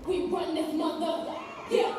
We run this mother. Yeah.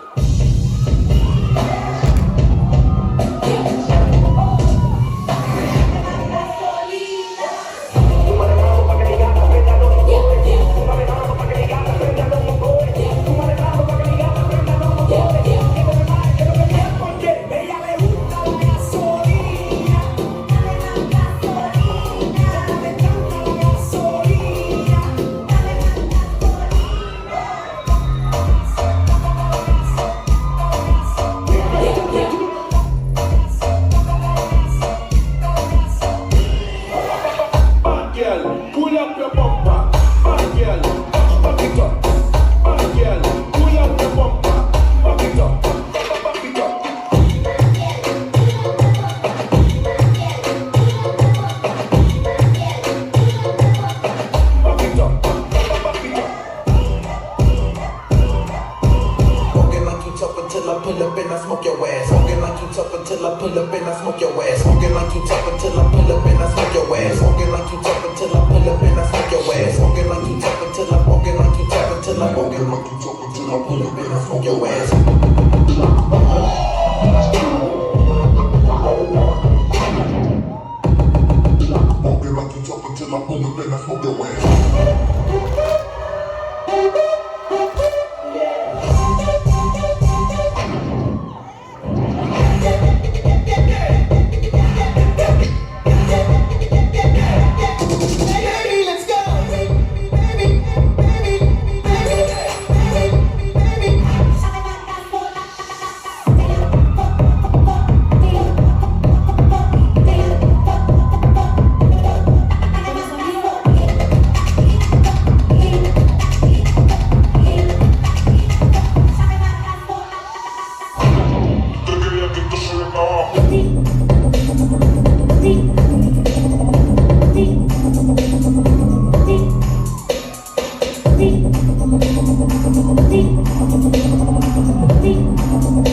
Pull up your bumper, bad girl, back it up. Bad girl, pull up your bumper, back it up, back it up. Back it up, back it up. Smoking like you tough until I pull up and I smoke your ass. Smoking like you tough until I pull up and I smoke your ass. Smoking like you tough until I pull up and I smoke your ass. Smoking like you tough until I pull up and I smoke your ass. Smoking like you tough until I smoking like you tough until I smoking like you tough until I pull up and I smoke your ass. Smoking like you tough until I pull up and I smoke your ass. Beep.